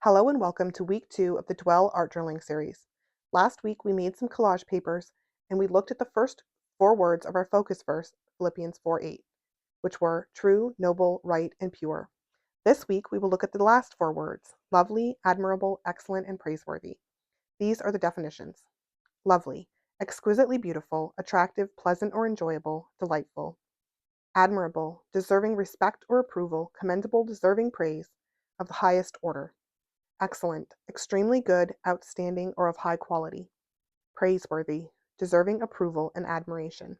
Hello and welcome to week 2 of the Dwell art journaling series. Last week we made some collage papers and we looked at the first 4 words of our focus verse, Philippians 4:8, which were true, noble, right, and pure. This week we will look at the last 4 words, lovely, admirable, excellent, and praiseworthy. These are the definitions. Lovely, exquisitely beautiful, attractive, pleasant or enjoyable, delightful. Admirable, deserving respect or approval, commendable, deserving praise, of the highest order. Excellent, extremely good, outstanding, or of high quality. Praiseworthy, deserving approval and admiration.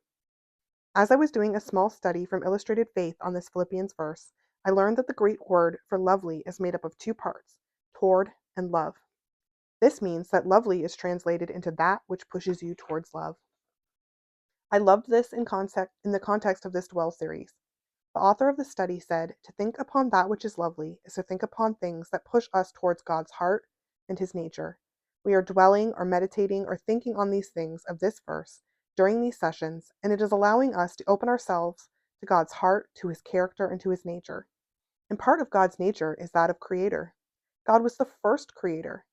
As I was doing a small study from Illustrated Faith on this Philippians verse, I learned that the Greek word for lovely is made up of 2 parts, toward and love. This means that lovely is translated into that which pushes you towards love. I loved this in the context of this Dwell series. The author of the study said, to think upon that which is lovely is to think upon things that push us towards God's heart and his nature. We are dwelling or meditating or thinking on these things of this verse during these sessions, and it is allowing us to open ourselves to God's heart, to his character, and to his nature. And part of God's nature is that of creator. God was the first creator.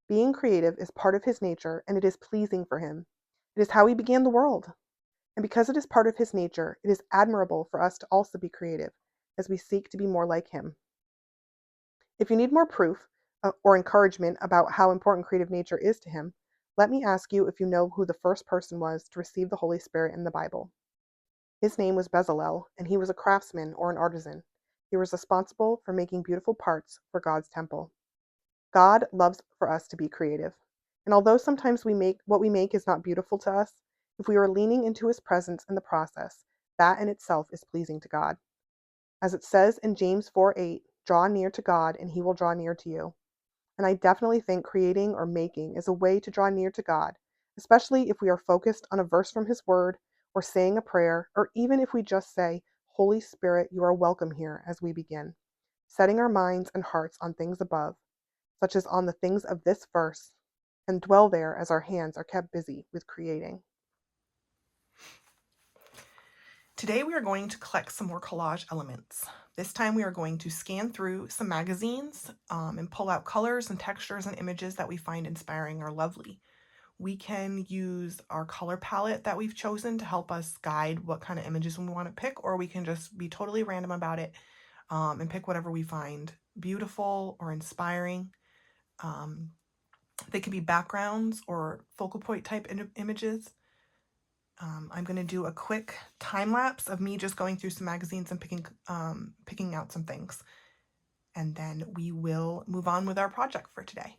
Being creative is part of his nature, and it is pleasing for him. It is how he began the world. And because it is part of his nature, it is admirable for us to also be creative as we seek to be more like him. If you need more proof or encouragement about how important creative nature is to him, let me ask you if you know who the first person was to receive the Holy Spirit in the Bible. His name was Bezalel, and he was a craftsman or an artisan. He was responsible for making beautiful parts for God's temple. God loves for us to be creative. And although sometimes what we make is not beautiful to us, if we are leaning into his presence in the process, that in itself is pleasing to God. As it says in James 4:8, draw near to God and he will draw near to you. And I definitely think creating or making is a way to draw near to God, especially if we are focused on a verse from his word or saying a prayer, or even if we just say, Holy Spirit, you are welcome here as we begin, setting our minds and hearts on things above, such as on the things of this verse, and dwell there as our hands are kept busy with creating. Today we are going to collect some more collage elements. This time we are going to scan through some magazines and pull out colors and textures and images that we find inspiring or lovely. We can use our color palette that we've chosen to help us guide what kind of images we want to pick, or we can just be totally random about it and pick whatever we find beautiful or inspiring. They can be backgrounds or focal point type images. I'm going to do a quick time lapse of me just going through some magazines and picking out some things. And then we will move on with our project for today.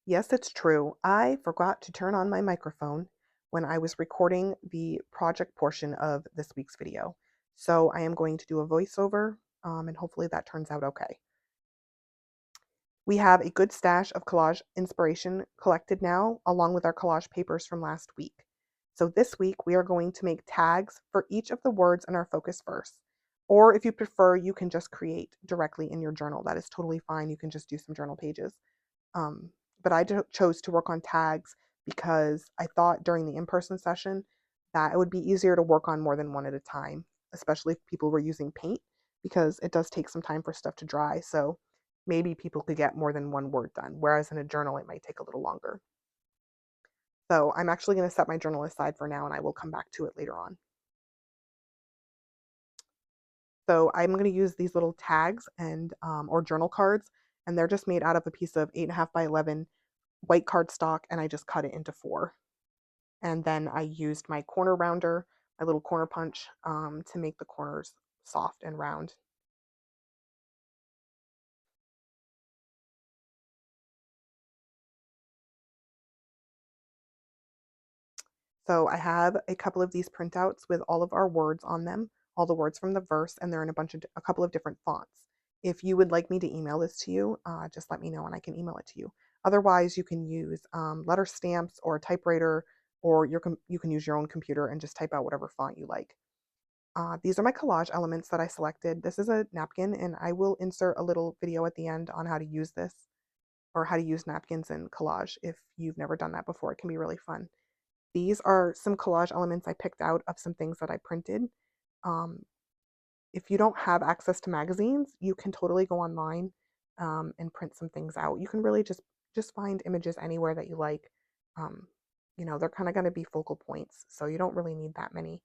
Yes, it's true. I forgot to turn on my microphone when I was recording the project portion of this week's video. So I am going to do a voiceover, and hopefully that turns out okay. We have a good stash of collage inspiration collected now, along with our collage papers from last week. So this week we are going to make tags for each of the words in our focus verse. Or if you prefer, you can just create directly in your journal. That is totally fine. You can just do some journal pages. Um, but I chose to work on tags because I thought during the in-person session that it would be easier to work on more than one at a time, especially if people were using paint, because it does take some time for stuff to dry. So maybe people could get more than one word done, whereas in a journal it might take a little longer. So I'm actually going to set my journal aside for now and I will come back to it later on. So I'm going to use these little tags and or journal cards, and they're just made out of a piece of 8.5 by 11 white cardstock, and I just cut it into 4. And then I used my corner rounder, my little corner punch, to make the corners soft and round. So I have a couple of these printouts with all of our words on them, all the words from the verse, and they're in a couple of different fonts. If you would like me to email this to you, just let me know and I can email it to you. Otherwise, you can use letter stamps or a typewriter, or you can use your own computer and just type out whatever font you like. These are my collage elements that I selected. This is a napkin, and I will insert a little video at the end on how to use this, or how to use napkins in collage. If you've never done that before, it can be really fun. These are some collage elements I picked out of some things that I printed. Um, if you don't have access to magazines, you can totally go online and print some things out. You can really just find images anywhere that you like. Um, they're kind of going to be focal points, so you don't really need that many.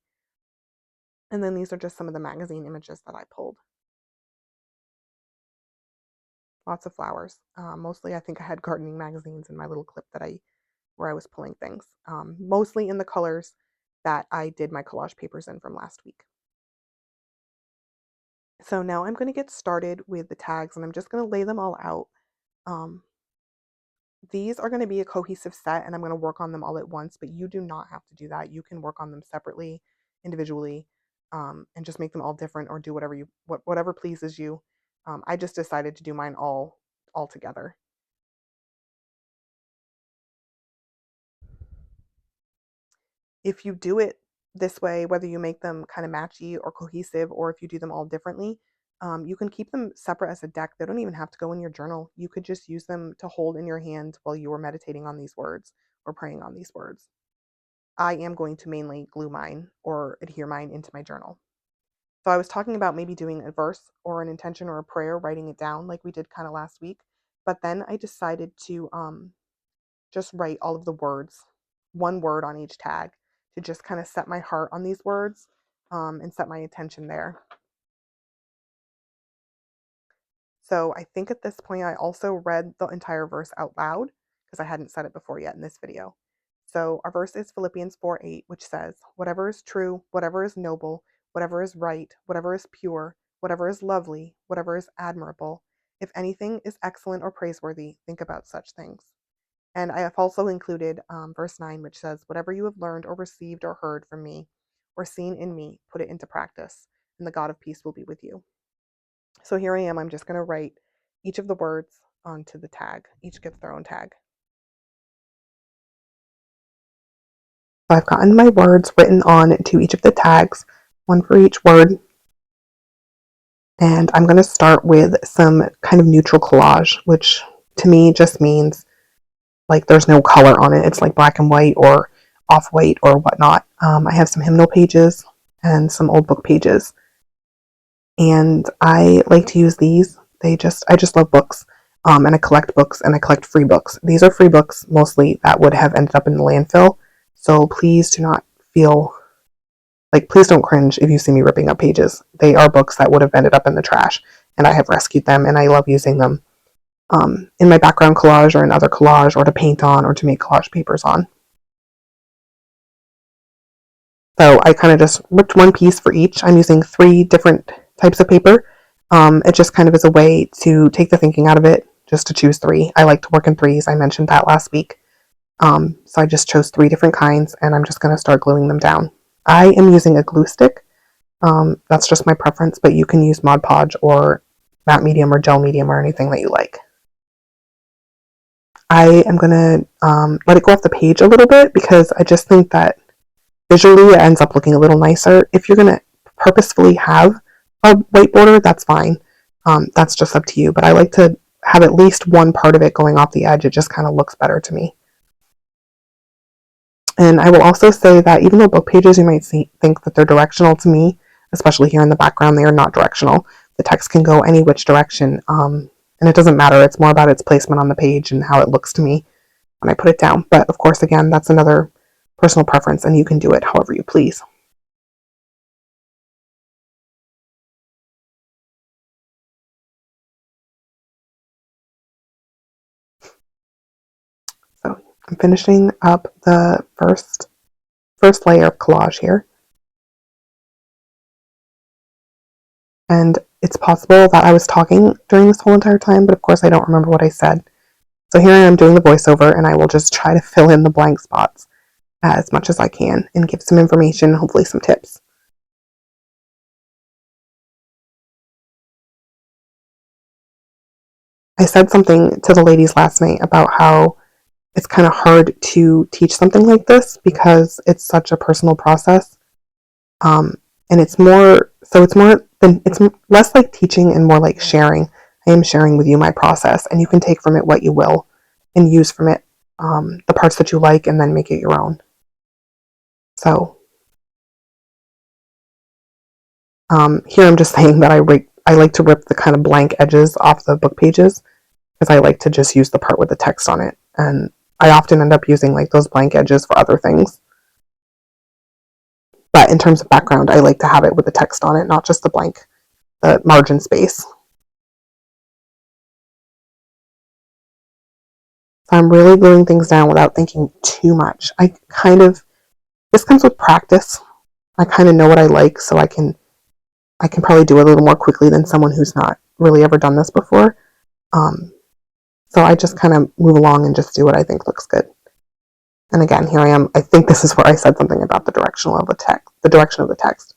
And then these are just some of the magazine images that I pulled. Lots of flowers. Mostly, I think I had gardening magazines in my little clip where I was pulling things. Mostly in the colors that I did my collage papers in from last week. So now I'm going to get started with the tags, and I'm just going to lay them all out. Um, these are going to be a cohesive set, and I'm going to work on them all at once, but you do not have to do that. You can work on them separately, individually, and just make them all different, or do whatever pleases you. I just decided to do mine all together. If you do it this way, whether you make them kind of matchy or cohesive, or if you do them all differently, you can keep them separate as a deck. They don't even have to go in your journal. You could just use them to hold in your hand while you are meditating on these words or praying on these words. I am going to mainly glue mine or adhere mine into my journal. So I was talking about maybe doing a verse or an intention or a prayer, writing it down like we did kind of last week. But then I decided to just write all of the words, one word on each tag, to just kind of set my heart on these words and set my intention there. So I think at this point I also read the entire verse out loud because I hadn't said it before yet in this video. So our verse is Philippians 4:8, which says, "Whatever is true, whatever is noble, whatever is right, whatever is pure, whatever is lovely, whatever is admirable, if anything is excellent or praiseworthy, think about such things." And I have also included verse 9, which says, "Whatever you have learned or received or heard from me or seen in me, put it into practice, and the God of peace will be with you." So here I am. I'm just going to write each of the words onto the tag. Each gets their own tag. So I've gotten my words written on to each of the tags, one for each word. And I'm going to start with some kind of neutral collage, which to me just means like there's no color on it. It's like black and white or off-white or whatnot. I have some hymnal pages and some old book pages. And I like to use these. I just love books. And I collect books and I collect free books. These are free books mostly that would have ended up in the landfill. So please do not feel please don't cringe if you see me ripping up pages. They are books that would have ended up in the trash, and I have rescued them, and I love using them in my background collage or in other collage, or to paint on, or to make collage papers on. So I kind of just ripped one piece for each. I'm using 3 different types of paper. It just kind of is a way to take the thinking out of it, just to choose 3. I like to work in 3s. I mentioned that last week. So I just chose 3 different kinds, and I'm just going to start gluing them down. I am using a glue stick. That's just my preference, but you can use Mod Podge or matte medium or gel medium or anything that you like. I am going to let it go off the page a little bit because I just think that visually it ends up looking a little nicer. If you're going to purposefully have a white border, that's fine. That's just up to you, but I like to have at least one part of it going off the edge. It just kind of looks better to me. And I will also say that even though book pages you might think that they're directional, to me, especially here in the background, they are not directional. The text can go any which direction, and it doesn't matter. It's more about its placement on the page and how it looks to me when I put it down. But of course, again, that's another personal preference, and you can do it however you please. So I'm finishing up the first layer of collage here. And it's possible that I was talking during this whole entire time, but of course I don't remember what I said. So here I am doing the voiceover, and I will just try to fill in the blank spots as much as I can and give some information, hopefully some tips. I said something to the ladies last night about how it's kind of hard to teach something like this because it's such a personal process. And it's less like teaching and more like sharing. I am sharing with you my process, and you can take from it what you will and use from it the parts that you like and then make it your own. So here I'm just saying that I like to rip the kind of blank edges off the book pages because I like to just use the part with the text on it. And I often end up using like those blank edges for other things. But in terms of background, I like to have it with the text on it, not just the margin space. So I'm really gluing things down without thinking too much. This comes with practice. I kind of know what I like, so I can probably do it a little more quickly than someone who's not really ever done this before. Um, so I just kind of move along and just do what I think looks good. And again, here I am. I think this is where I said something about the direction of the text.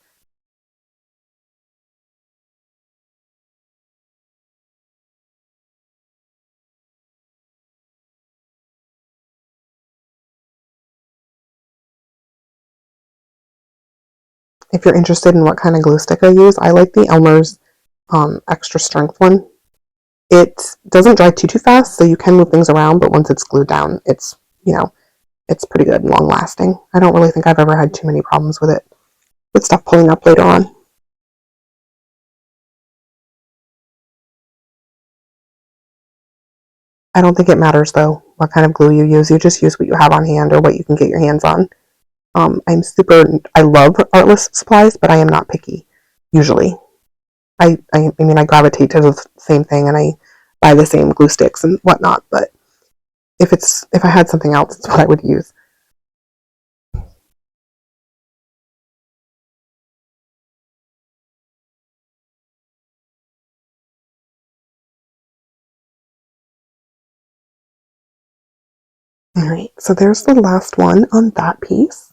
If you're interested in what kind of glue stick I use, I like the Elmer's extra strength one. It doesn't dry too fast, so you can move things around, but once it's glued down, it's pretty good and long lasting. I don't really think I've ever had too many problems with it, with stuff pulling up later on. I don't think it matters though what kind of glue you use. You just use what you have on hand or what you can get your hands on. I love artless supplies, but I am not picky, usually. I mean, I gravitate to the same thing and I buy the same glue sticks and whatnot, but if I had something else, it's what I would use. All right, so there's the last one on that piece,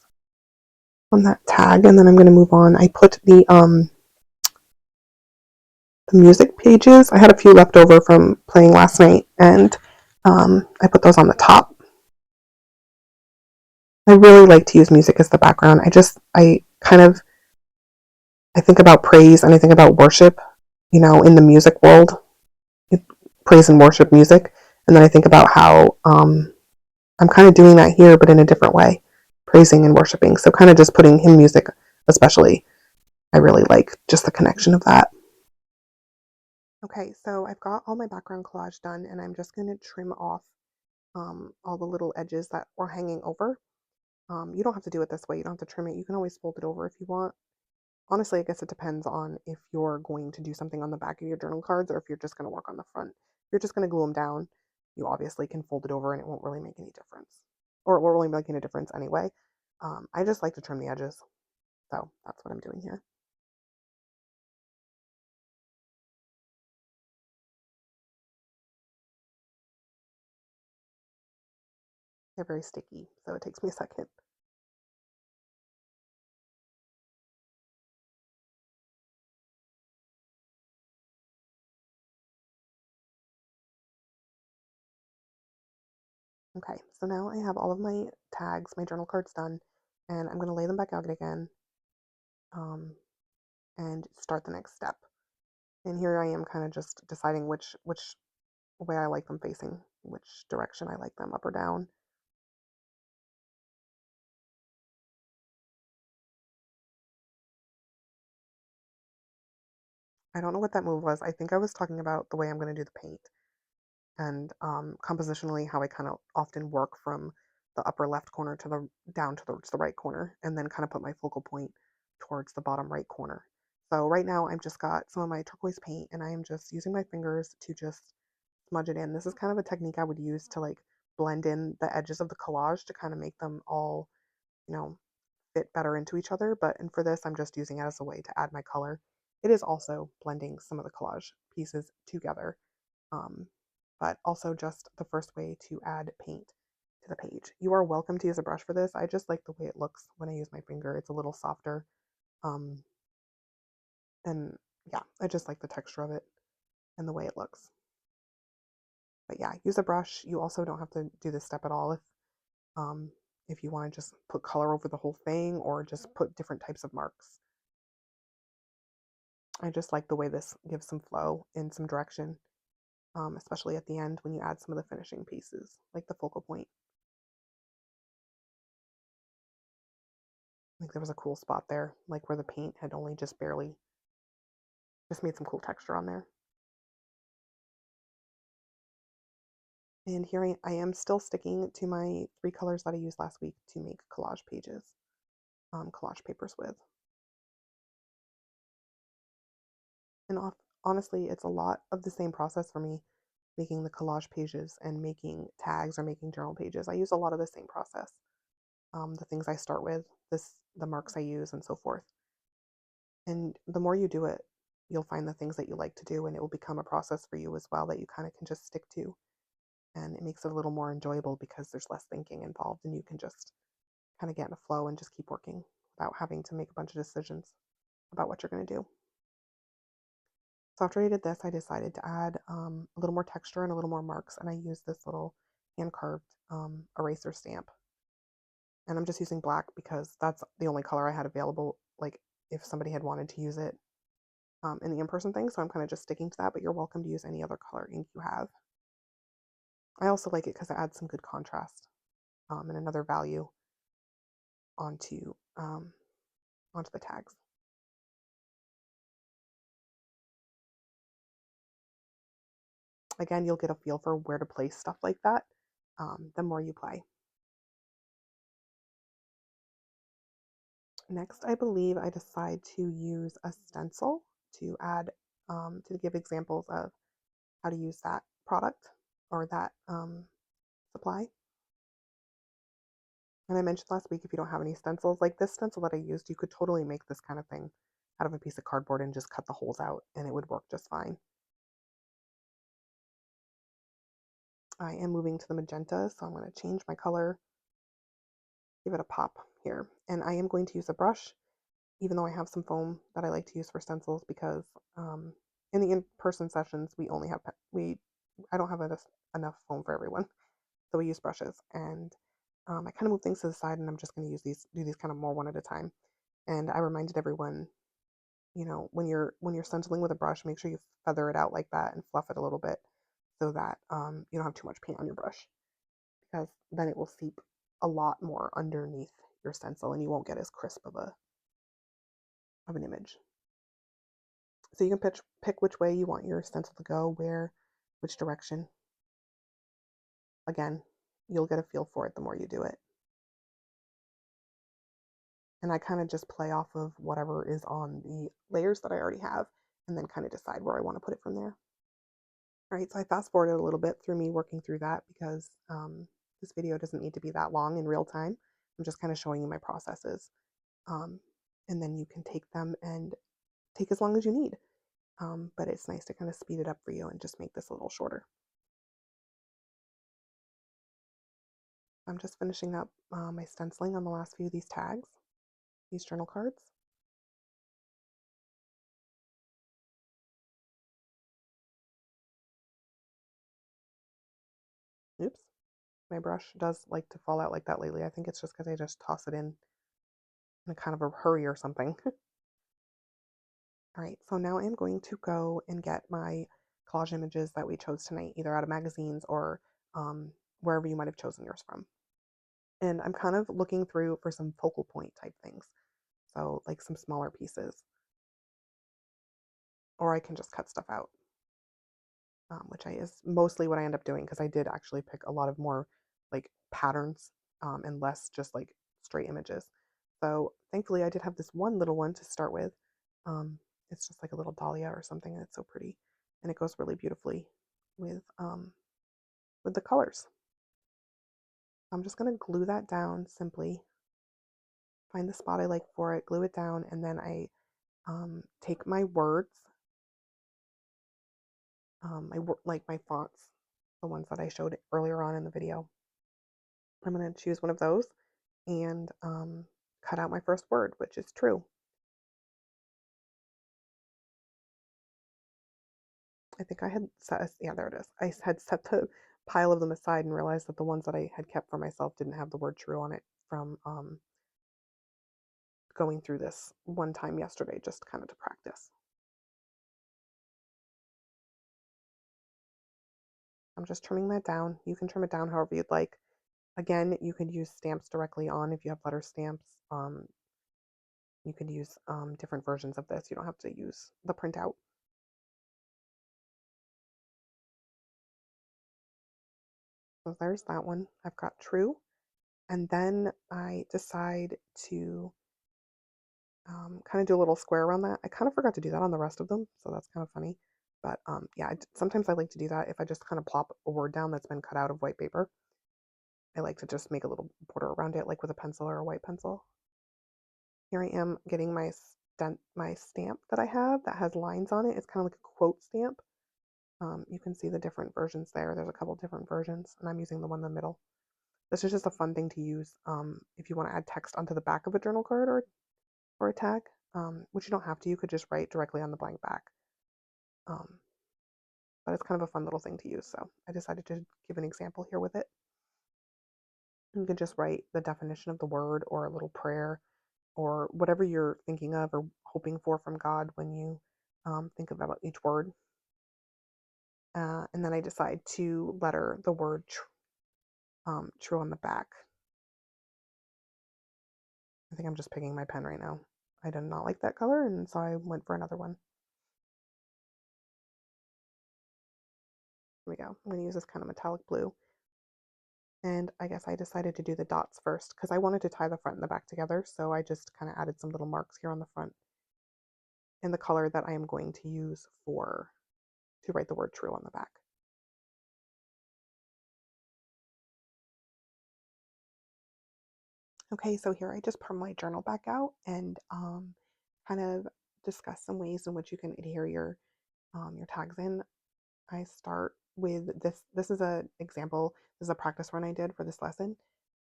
on that tag, and then I'm going to move on. I put the music pages. I had a few left over from playing last night, and I put those on the top. I really like to use music as the background. I think about praise and I think about worship, in the music world, praise and worship music, and then I think about how I'm kind of doing that here, but in a different way, praising and worshiping. So kind of just putting hymn music, especially. I really like just the connection of that. Okay, so I've got all my background collage done, and I'm just going to trim off all the little edges that were hanging over. You don't have to do it this way. You don't have to trim it. You can always fold it over if you want. Honestly, I guess it depends on if you're going to do something on the back of your journal cards or if you're just going to work on the front. If you're just going to glue them down, you obviously can fold it over and it won't really make any difference. Or it won't really make any difference anyway. I just like to trim the edges. So that's what I'm doing here. They're very sticky, so it takes me a second. Okay, so now I have all of my tags, my journal cards done, and I'm going to lay them back out again um, and start the next step. And here I am kind of just deciding which way I like them facing, which direction I like them, up or down. I don't know what that move was. I think I was talking about the way I'm going to do the paint and compositionally how I kind of often work from the upper left corner to the down towards the right corner and then kind of put my focal point towards the bottom right corner. So right now I've just got some of my turquoise paint and I am just using my fingers to just smudge it in. This is kind of a technique I would use to like blend in the edges of the collage to kind of make them all, you know, fit better into each other. And for this, I'm just using it as a way to add my color. It is also blending some of the collage pieces together, um, but also just the first way to add paint to the page. You are welcome to use a brush for this. I just like the way it looks when I use my finger. It's a little softer. Um, and yeah, I just like the texture of it and the way it looks. But yeah, use a brush. You also don't have to do this step at all um, if you want to just put color over the whole thing or just put different types of marks. I just like the way this gives some flow and some direction, especially at the end when you add some of the finishing pieces, like the focal point. Like there was a cool spot there, like where the paint had only just barely just made some cool texture on there. And here I am still sticking to my 3 colors that I used last week to make collage pages, collage papers with. And honestly, it's a lot of the same process for me making the collage pages and making tags or making journal pages. I use a lot of the same process. The things I start with, the marks I use, and so forth. And the more you do it, you'll find the things that you like to do, and it will become a process for you as well that you kind of can just stick to. And it makes it a little more enjoyable because there's less thinking involved, and you can just kind of get in a flow and just keep working without having to make a bunch of decisions about what you're going to do. So after I did this, I decided to add a little more texture and a little more marks, and I used this little hand-carved eraser stamp. And I'm just using black because that's the only color I had available, like if somebody had wanted to use it in the in-person thing, so I'm kind of just sticking to that, but you're welcome to use any other color ink you have. I also like it because it adds some good contrast and another value onto onto the tags. Again, you'll get a feel for where to place stuff like that the more you play. Next, I believe I decide to use a stencil to add, to give examples of how to use that product or that supply. And I mentioned last week, if you don't have any stencils, like this stencil that I used, you could totally make this kind of thing out of a piece of cardboard and just cut the holes out and it would work just fine. I am moving to the magenta, so I'm going to change my color, give it a pop here. And I am going to use a brush, even though I have some foam that I like to use for stencils because in the in-person sessions, we only have, I don't have enough foam for everyone. So we use brushes and I kind of move things to the side and I'm just going to do these kind of more one at a time. And I reminded everyone, when you're stenciling with a brush, make sure you feather it out like that and fluff it a little bit so that you don't have too much paint on your brush because then it will seep a lot more underneath your stencil and you won't get as crisp of an image. So you can pick which way you want your stencil to go, which direction. Again, you'll get a feel for it the more you do it. And I kind of just play off of whatever is on the layers that I already have and then kind of decide where I want to put it from there. All right, so I fast forwarded a little bit through me working through that because this video doesn't need to be that long in real time. I'm just kind of showing you my processes. Um, and then you can take them and take as long as you need. But it's nice to kind of speed it up for you and just make this a little shorter. I'm just finishing up my stenciling on the last few of these tags, these journal cards. Oops, my brush does like to fall out like that lately. I think it's just because I just toss it in a kind of a hurry or something. All right, so now I'm going to go and get my collage images that we chose tonight, either out of magazines or wherever you might have chosen yours from. And I'm kind of looking through for some focal point type things. So like some smaller pieces. Or I can just cut stuff out, which is mostly what I end up doing because I did actually pick a lot of more like patterns and less just like straight images. So thankfully I did have this one little one to start with. Um, it's just like a little dahlia or something, and it's so pretty, and it goes really beautifully with the colors. I'm just gonna glue that down simply. Find the spot I like for it, glue it down, and then I take my words, like my fonts, the ones that I showed earlier on in the video. I'm gonna choose one of those and cut out my first word, which is true. I think I had set, yeah, there it is. I had set the pile of them aside and realized that the ones that I had kept for myself didn't have the word true on it from going through this one time yesterday, just kind of to practice. I'm just trimming that down. You can trim it down however you'd like. Again, you could use stamps directly on if you have letter stamps. You could use different versions of this. You don't have to use the printout. So there's that one. I've got true. And then I decide to kind of do a little square around that. I kind of forgot to do that on the rest of them, so that's kind of funny. But yeah, sometimes I like to do that if I just kind of plop a word down that's been cut out of white paper. I like to just make a little border around it, like with a pencil or a white pencil. Here I am getting my stamp that I have that has lines on it. It's kind of like a quote stamp. You can see the different versions there. There's a couple different versions, and I'm using the one in the middle. This is just a fun thing to use if you want to add text onto the back of a journal card or a tag, which you don't have to. You could just write directly on the blank back. Um, but it's kind of a fun little thing to use, so I decided to give an example here with it. You can just write the definition of the word or a little prayer or whatever you're thinking of or hoping for from God when you think about each word. And then I decide to letter the word true on the back. I think I'm just picking my pen right now. I did not like that color, and so I went for another one. Here we go. I'm going to use this kind of metallic blue. And I guess I decided to do the dots first because I wanted to tie the front and the back together. So I just kind of added some little marks here on the front in the color that I am going to use to write the word true on the back. Okay, so here I just pull my journal back out and kind of discuss some ways in which you can adhere your tags in. I start with this. This is an example. This is a practice run I did for this lesson.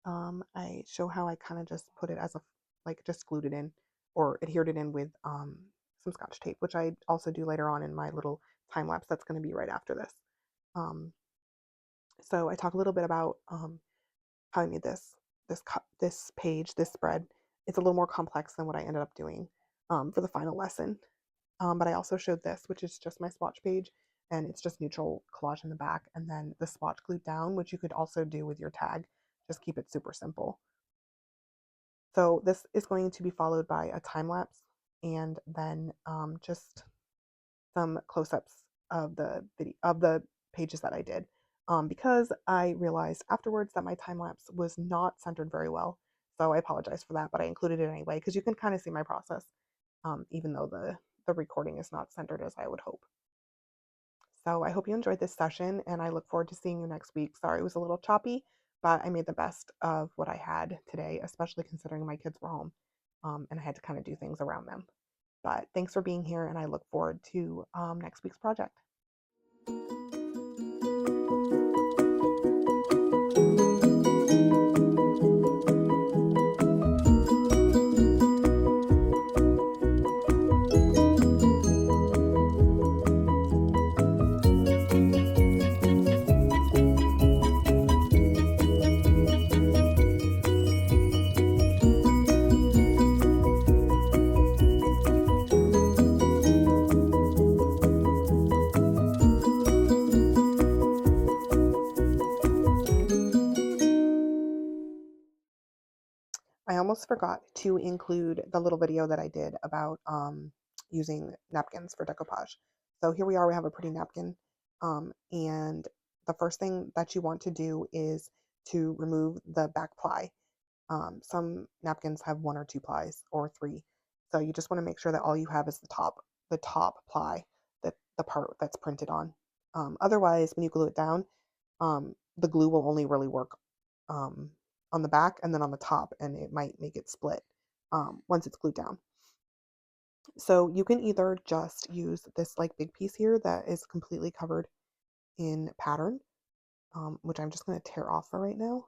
I show how I kind of just put it as like just glued it in or adhered it in with some scotch tape, which I also do later on in my little time lapse that's going to be right after this. Um, so I talk a little bit about how I made this page, this spread. It's a little more complex than what I ended up doing for the final lesson. But I also showed this, which is just my swatch page, and it's just neutral collage in the back, and then the swatch glued down, which you could also do with your tag. Just keep it super simple. So this is going to be followed by a time lapse, and then just some close-ups of the video of the pages that I did, because I realized afterwards that my time lapse was not centered very well. So I apologize for that, but I included it anyway because you can kind of see my process, even though the recording is not centered as I would hope. So I hope you enjoyed this session, and I look forward to seeing you next week. Sorry it was a little choppy, but I made the best of what I had today, especially considering my kids were home, and I had to kind of do things around them. But thanks for being here, and I look forward to next week's project. I almost forgot to include the little video that I did about using napkins for decoupage. So here we are, we have a pretty napkin. And the first thing that you want to do is to remove the back ply. Some napkins have one or two plies or three. So you just want to make sure that all you have is the top ply, that the part that's printed on. Otherwise, when you glue it down, the glue will only really work um, on the back and then on the top, and it might make it split once it's glued down. So you can either just use this like big piece here that is completely covered in pattern, which I'm just going to tear off for right now,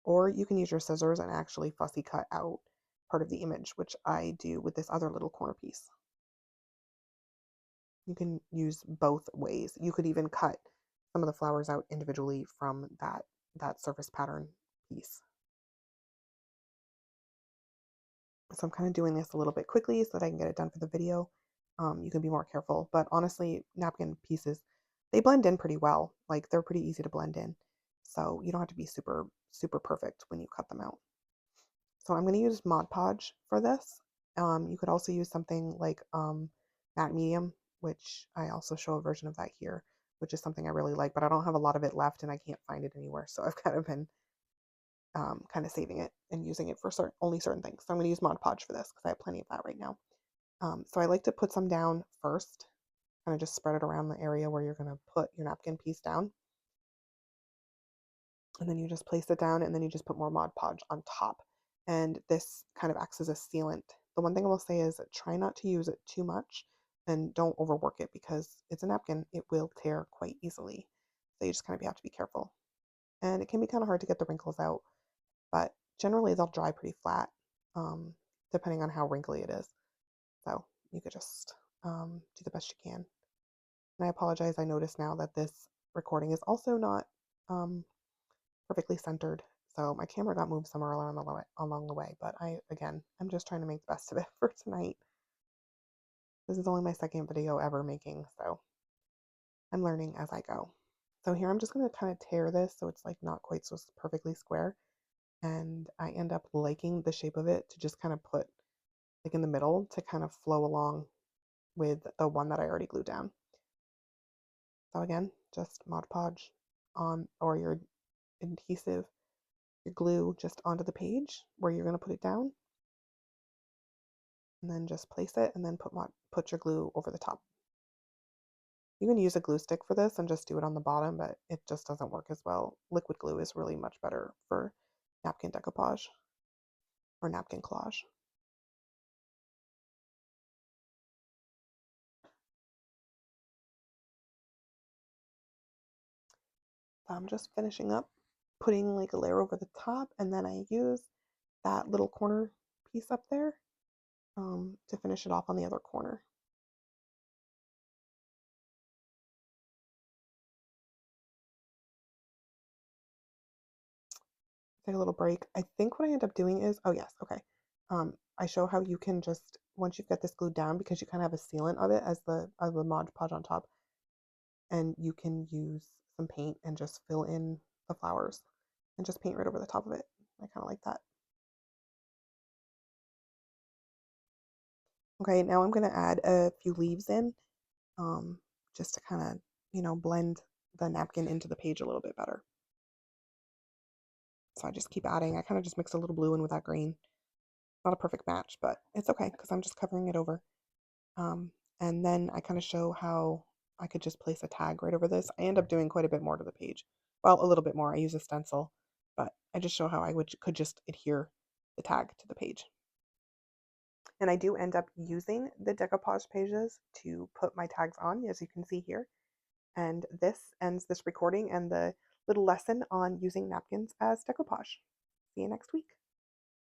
or you can use your scissors and actually fussy cut out part of the image, which I do with this other little corner piece. You can use both ways. You could even cut some of the flowers out individually from that surface pattern piece. So I'm kind of doing this a little bit quickly so that I can get it done for the video. You can be more careful, but honestly, napkin pieces, they blend in pretty well. Like they're pretty easy to blend in. So you don't have to be super, super perfect when you cut them out. So I'm going to use Mod Podge for this. You could also use something like matte medium, which I also show a version of that here, which is something I really like, but I don't have a lot of it left and I can't find it anywhere. So I've kind of been kind of saving it and using it for only certain things. So I'm going to use Mod Podge for this because I have plenty of that right now. So I like to put some down first, kind of just spread it around the area where you're going to put your napkin piece down. And then you just place it down and then you just put more Mod Podge on top. And this kind of acts as a sealant. The one thing I will say is try not to use it too much and don't overwork it because it's a napkin. It will tear quite easily. So you just kind of have to be careful. And it can be kind of hard to get the wrinkles out, but generally they'll dry pretty flat, depending on how wrinkly it is. So you could just do the best you can. And I apologize, I notice now that this recording is also not perfectly centered. So my camera got moved somewhere along the way, but I'm just trying to make the best of it for tonight. This is only my second video ever making, so I'm learning as I go. So here I'm just going to kind of tear this so it's like not quite so perfectly square. And I end up liking the shape of it to just kind of put like in the middle to kind of flow along with the one that I already glued down. So again, just Mod Podge on, or your adhesive, your glue just onto the page where you're going to put it down. And then just place it and then put your glue over the top. You can use a glue stick for this and just do it on the bottom, but it just doesn't work as well. Liquid glue is really much better for napkin decoupage or napkin collage. So I'm just finishing up putting like a layer over the top, and then I use that little corner piece up there to finish it off on the other corner. Take a little break. I think what I end up doing is, oh yes, okay. I show how you can just, once you've got this glued down, because you kind of have a sealant of it as the Mod Podge on top, and you can use some paint and just fill in the flowers and just paint right over the top of it. I kind of like that. Okay, now I'm going to add a few leaves in, just to kind of, blend the napkin into the page a little bit better. So I just keep adding. I kind of just mix a little blue in with that green. Not a perfect match, but it's okay because I'm just covering it over. And then I kind of show how I could just place a tag right over this. I end up doing quite a bit more to the page. Well, a little bit more. I use a stencil, but I just show how I could just adhere the tag to the page. And I do end up using the decoupage pages to put my tags on, as you can see here. And this ends this recording and the little lesson on using napkins as decoupage. See you next week.